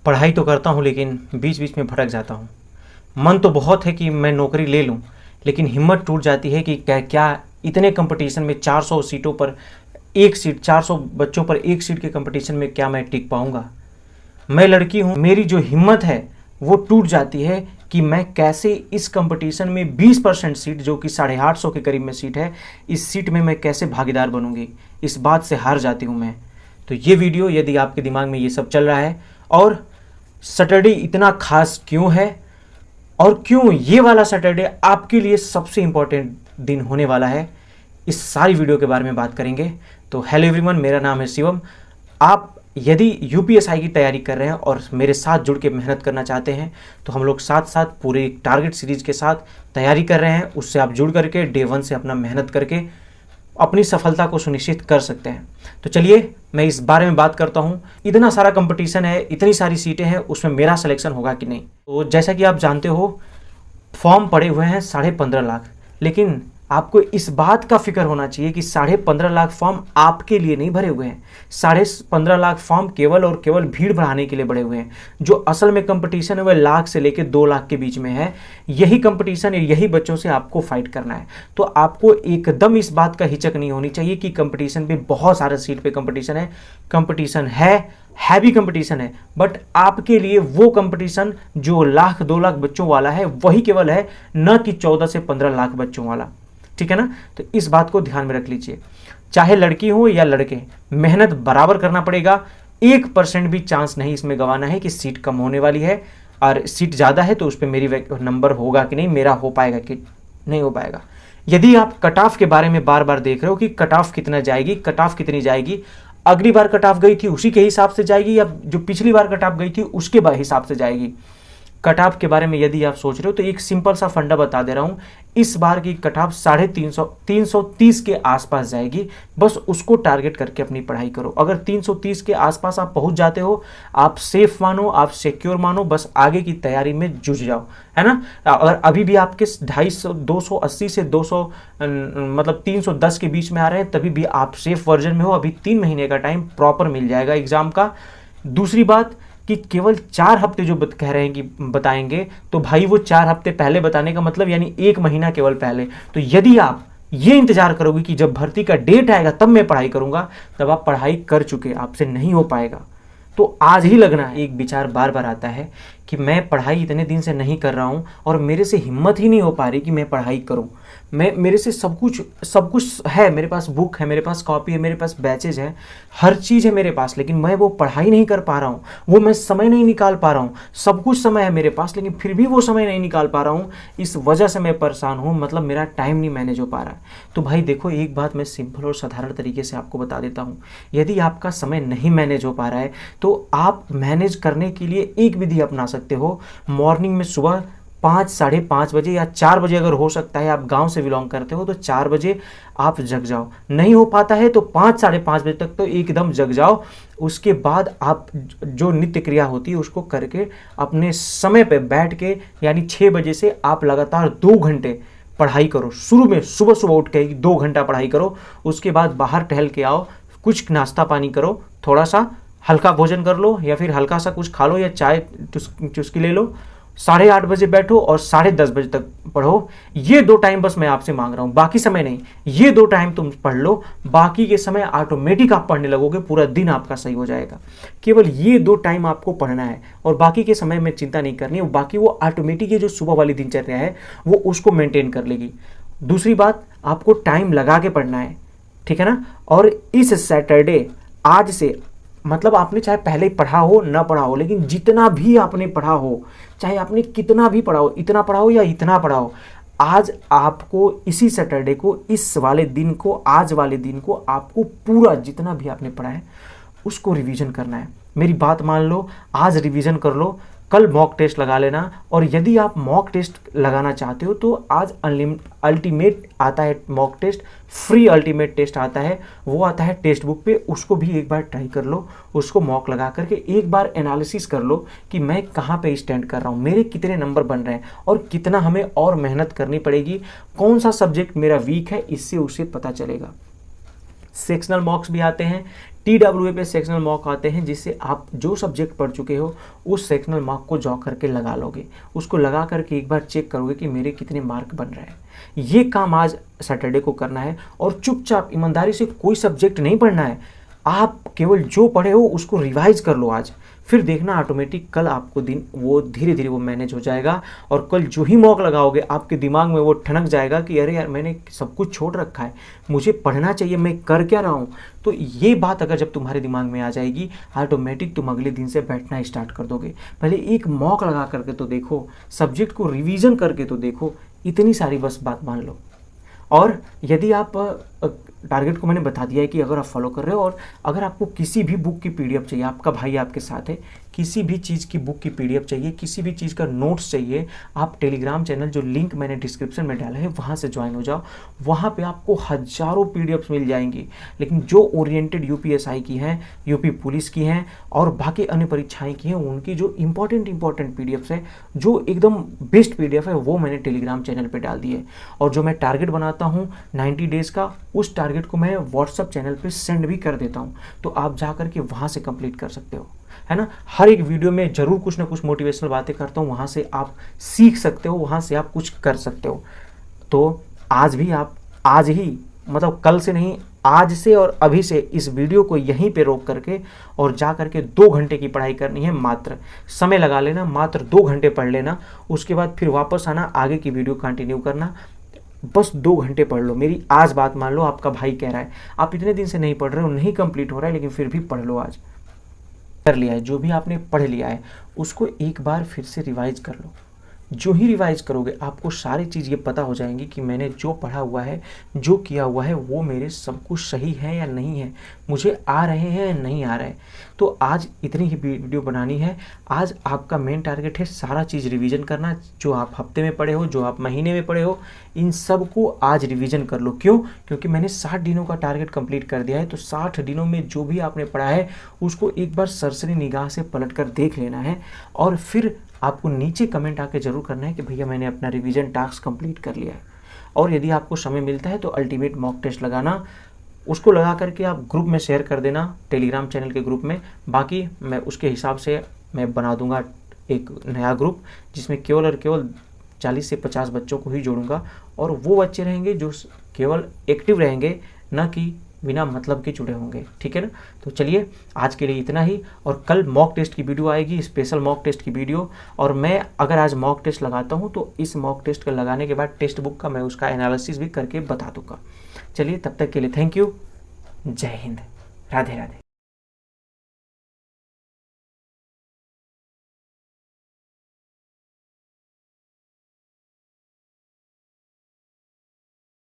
पढ़ाई तो करता हूँ लेकिन बीच बीच में भटक जाता हूँ। मन तो बहुत है कि मैं नौकरी ले लूँ, लेकिन हिम्मत टूट जाती है कि क्या इतने कंपटीशन में 400 सीटों पर एक सीट, 400 बच्चों पर एक सीट के कंपटीशन में क्या मैं टिक पाऊँगा। मैं लड़की हूँ, मेरी जो हिम्मत है वो टूट जाती है कि मैं कैसे इस कंपटीशन में 20% सीट, जो कि 850 के करीब में सीट है, इस सीट में मैं कैसे भागीदार बनूंगी। इस बात से हार जाती हूँ मैं। तो ये वीडियो, यदि आपके दिमाग में ये सब चल रहा है और सैटरडे इतना खास क्यों है और क्यों ये वाला सैटरडे आपके लिए सबसे इंपॉर्टेंट दिन होने वाला है, इस सारी वीडियो के बारे में बात करेंगे। तो हेलो एवरीवन, मेरा नाम है शिवम। आप यदि यूपीएसआई की तैयारी कर रहे हैं और मेरे साथ जुड़ के मेहनत करना चाहते हैं, तो हम लोग साथ साथ पूरे टारगेट सीरीज के साथ तैयारी कर रहे हैं। उससे आप जुड़ करके डे 1 से अपना मेहनत करके अपनी सफलता को सुनिश्चित कर सकते हैं। तो चलिए मैं इस बारे में बात करता हूँ। इतना सारा कंपटीशन है, इतनी सारी सीटें हैं, उसमें मेरा सिलेक्शन होगा कि नहीं। तो जैसा कि आप जानते हो, फॉर्म पड़े हुए हैं 15.5 लाख, लेकिन आपको इस बात का फिक्र होना चाहिए कि 15.5 लाख फॉर्म आपके लिए नहीं भरे हुए हैं। 15.5 लाख फॉर्म केवल और केवल भीड़ बढ़ाने के लिए भरे हुए हैं। जो असल में कंपटीशन है वह लाख से लेकर 2 लाख के बीच में है। यही कंपटीशन है, यही बच्चों से आपको फाइट करना है। तो आपको एकदम इस बात का हिचक नहीं होनी चाहिए कि कंपटीशन पे बहुत सारे सीट पे कंपटीशन है। कंपटीशन है भी कंपटीशन है, बट आपके लिए वो कंपटीशन जो लाख 2 लाख बच्चों वाला है वही केवल है, न कि 14 से 15 लाख बच्चों वाला। ठीक है ना। तो इस बात को ध्यान में रख लीजिए। चाहे लड़की हो या लड़के, मेहनत बराबर करना पड़ेगा। 1% भी चांस नहीं इसमें गंवाना है कि सीट कम होने वाली है, और सीट ज़्यादा है तो उस पर मेरी नंबर होगा कि नहीं, मेरा हो पाएगा कि नहीं हो पाएगा। यदि आप कट ऑफ के बारे में बार बार देख रहे हो कि कट ऑफ कितना जाएगी, कट ऑफ कितनी जाएगी, अगली बार कट ऑफ गई थी उसी के हिसाब से जाएगी या जो पिछली बार कट ऑफ गई थी उसके हिसाब से जाएगी। कट ऑफ के बारे में यदि आप सोच रहे हो तो एक सिंपल सा फंडा बता दे रहा हूं। इस बार की कट ऑफ 330 के आसपास जाएगी। बस उसको टारगेट करके अपनी पढ़ाई करो। अगर 330 के आसपास आप पहुंच जाते हो, आप सेफ मानो, आप सिक्योर मानो, बस आगे की तैयारी में जुट जाओ, है ना। अगर अभी भी आपके 280 से 200 मतलब 310 के बीच में आ रहे हैं, तभी भी आप सेफ वर्जन में हो। अभी 3 महीने का टाइम प्रॉपर मिल जाएगा एग्जाम का। दूसरी बात कि केवल 4 हफ्ते जो कह रहे हैं कि बताएंगे, तो भाई वो 4 हफ्ते पहले बताने का मतलब यानी 1 महीना केवल पहले। तो यदि आप ये इंतजार करोगे कि जब भर्ती का डेट आएगा तब मैं पढ़ाई करूंगा, तब आप पढ़ाई कर चुके, आपसे नहीं हो पाएगा। तो आज ही लगना है। एक विचार बार बार आता है कि मैं पढ़ाई इतने दिन से नहीं कर रहा हूं और मेरे से हिम्मत ही नहीं हो पा रही कि मैं पढ़ाई करूं। मेरे से सब कुछ है, मेरे पास बुक है, मेरे पास कॉपी है, मेरे पास बैचेज है, हर चीज़ है मेरे पास, लेकिन मैं वो पढ़ाई नहीं कर पा रहा हूँ, वो मैं समय नहीं निकाल पा रहा हूँ। सब कुछ समय है मेरे पास, लेकिन फिर भी वो समय नहीं निकाल पा रहा हूँ। इस वजह से मैं परेशान हूँ, मतलब मेरा टाइम नहीं मैनेज हो पा रहा है। तो भाई देखो, एक बात मैं सिंपल और साधारण तरीके से आपको बता देता हूँ। यदि आपका समय नहीं मैनेज हो पा रहा है तो आप मैनेज करने के लिए एक विधि अपना सकते हो। मॉर्निंग में सुबह 5, 5:30 बजे या 4 बजे, अगर हो सकता है, आप गांव से बिलोंग करते हो तो 4 बजे आप जग जाओ। नहीं हो पाता है तो 5, 5:30 बजे तक तो एकदम जग जाओ। उसके बाद आप जो नित्य क्रिया होती है उसको करके अपने समय पे बैठ के, यानी 6 बजे से आप लगातार 2 घंटे पढ़ाई करो। शुरू में सुबह सुबह उठ के 2 घंटा पढ़ाई करो। उसके बाद बाहर टहल के आओ, कुछ नाश्ता पानी करो, थोड़ा सा हल्का भोजन कर लो या फिर हल्का सा कुछ खा लो या चाय चुस्की ले लो। 8:30 बजे बैठो और 10:30 बजे तक पढ़ो। ये 2 टाइम बस मैं आपसे मांग रहा हूँ, बाकी समय नहीं। ये 2 टाइम तुम पढ़ लो, बाकी के समय ऑटोमेटिक आप पढ़ने लगोगे, पूरा दिन आपका सही हो जाएगा। केवल ये 2 टाइम आपको पढ़ना है और बाकी के समय में चिंता नहीं करनी है। बाकी वो ऑटोमेटिक जो सुबह वाली दिनचर्या है वो उसको मेंटेन कर लेगी। दूसरी बात, आपको टाइम लगा के पढ़ना है, ठीक है ना। और इस सैटरडे आज से, मतलब आपने चाहे पहले ही पढ़ा हो ना पढ़ा हो, लेकिन जितना भी आपने पढ़ा हो, चाहे आपने कितना भी पढ़ा हो, इतना पढ़ा हो या इतना पढ़ा हो, आज आपको इसी सैटरडे को, इस वाले दिन को, आज वाले दिन को आपको पूरा जितना भी आपने पढ़ा है उसको रिवीजन करना है। मेरी बात मान लो, आज रिवीजन कर लो, कल मॉक टेस्ट लगा लेना। और यदि आप मॉक टेस्ट लगाना चाहते हो तो आज अल्टीमेट आता है mock test, free ultimate test आता है, वो आता है टेक्स्ट बुक पे, उसको भी एक बार ट्राई कर लो। उसको मॉक लगा करके एक बार एनालिसिस कर लो कि मैं कहाँ पे स्टैंड कर रहा हूँ, मेरे कितने नंबर बन रहे हैं और कितना हमें और मेहनत करनी पड़ेगी, कौन सा सब्जेक्ट मेरा वीक है, इससे उसे पता चलेगा। सेक्शनल मॉक्स भी आते हैं, TWA पे सेक्शनल मॉक आते हैं, जिससे आप जो सब्जेक्ट पढ़ चुके हो उस सेक्शनल मॉक को जॉ करके लगा लोगे, उसको लगा करके एक बार चेक करोगे कि मेरे कितने मार्क बन रहे हैं। ये काम आज सैटरडे को करना है और चुपचाप ईमानदारी से कोई सब्जेक्ट नहीं पढ़ना है, आप केवल जो पढ़े हो उसको रिवाइज कर लो आज, फिर देखना ऑटोमेटिक कल आपको दिन वो धीरे धीरे वो मैनेज हो जाएगा। और कल जो ही मॉक लगाओगे आपके दिमाग में वो ठनक जाएगा कि अरे यार मैंने सब कुछ छोड़ रखा है, मुझे पढ़ना चाहिए, मैं कर क्या रहा हूँ। तो ये बात अगर जब तुम्हारे दिमाग में आ जाएगी ऑटोमेटिक तुम अगले दिन से बैठना स्टार्ट कर दोगे। पहले एक मॉक लगा करके तो देखो, सब्जेक्ट को रिविज़न करके तो देखो, इतनी सारी बस बात मान लो। और यदि आप टारगेट को मैंने बता दिया है कि अगर आप फॉलो कर रहे हो और अगर आपको किसी भी बुक की PDF चाहिए, आपका भाई आपके साथ है, किसी भी चीज़ की बुक की PDF चाहिए, किसी भी चीज़ का नोट्स चाहिए, आप टेलीग्राम चैनल जो लिंक मैंने डिस्क्रिप्शन में डाला है वहाँ से ज्वाइन हो जाओ। वहाँ पे आपको हज़ारों PDFs मिल जाएंगी, लेकिन जो ओरिएंटेड UPSI की हैं, UP पुलिस की हैं और बाकी अन्य परीक्षाएँ की हैं, उनकी जो इंपॉर्टेंट PDFs है, जो एकदम बेस्ट PDF है, वो मैंने टेलीग्राम चैनल पर डाल दी है। और जो मैं टारगेट बनाता हूँ 90 डेज़ का, उस टारगेट को मैं व्हाट्सअप चैनल पे सेंड भी कर देता हूँ, तो आप जा करके वहाँ से कंप्लीट कर सकते हो, है ना। हर एक वीडियो में ज़रूर कुछ ना कुछ मोटिवेशनल बातें करता हूँ, वहाँ से आप सीख सकते हो, वहाँ से आप कुछ कर सकते हो। तो आज भी आप आज ही मतलब कल से नहीं, आज से और अभी से इस वीडियो को यहीं पे रोक करके और जा करके 2 घंटे की पढ़ाई करनी है। मात्र समय लगा लेना, मात्र 2 घंटे पढ़ लेना, उसके बाद फिर वापस आना, आगे की वीडियो कंटिन्यू करना। बस 2 घंटे पढ़ लो, मेरी आज बात मान लो, आपका भाई कह रहा है, आप इतने दिन से नहीं पढ़ रहे हो, नहीं कंप्लीट हो रहा है, लेकिन फिर भी पढ़ लो। आज कर लिया है, जो भी आपने पढ़ लिया है उसको एक बार फिर से रिवाइज कर लो। जो ही रिवाइज करोगे आपको सारी चीज़ ये पता हो जाएंगी कि मैंने जो पढ़ा हुआ है, जो किया हुआ है, वो मेरे सब कुछ सही है या नहीं है, मुझे आ रहे हैं या नहीं आ रहे। तो आज इतनी ही वीडियो बनानी है। आज आपका मेन टारगेट है सारा चीज़ रिवीजन करना, जो आप हफ्ते में पढ़े हो, जो आप महीने में पढ़े हो, इन सब को आज रिवीजन कर लो। क्यों? क्योंकि मैंने 60 दिनों का टारगेट कंप्लीट कर दिया है, तो 60 दिनों में जो भी आपने पढ़ा है उसको एक बार सरसरी निगाह से पलट कर देख लेना है और फिर आपको नीचे कमेंट आके जरूर करना है कि भैया मैंने अपना रिवीजन टास्क कंप्लीट कर लिया है। और यदि आपको समय मिलता है तो अल्टीमेट मॉक टेस्ट लगाना, उसको लगा करके आप ग्रुप में शेयर कर देना, टेलीग्राम चैनल के ग्रुप में। बाकी मैं उसके हिसाब से मैं बना दूंगा एक नया ग्रुप, जिसमें केवल और केवल 40 से 50 बच्चों को ही जोड़ूंगा, और वो बच्चे रहेंगे जो केवल एक्टिव रहेंगे, न कि बिना मतलब के जुड़े होंगे। ठीक है ना। तो चलिए आज के लिए इतना ही, और कल मॉक टेस्ट की वीडियो आएगी, स्पेशल मॉक टेस्ट की वीडियो। और मैं अगर आज मॉक टेस्ट लगाता हूं तो इस मॉक टेस्ट का लगाने के बाद टेक्स्ट बुक का मैं उसका एनालिसिस भी करके बता दूंगा। चलिए तब तक के लिए थैंक यू, जय हिंद, राधे राधे।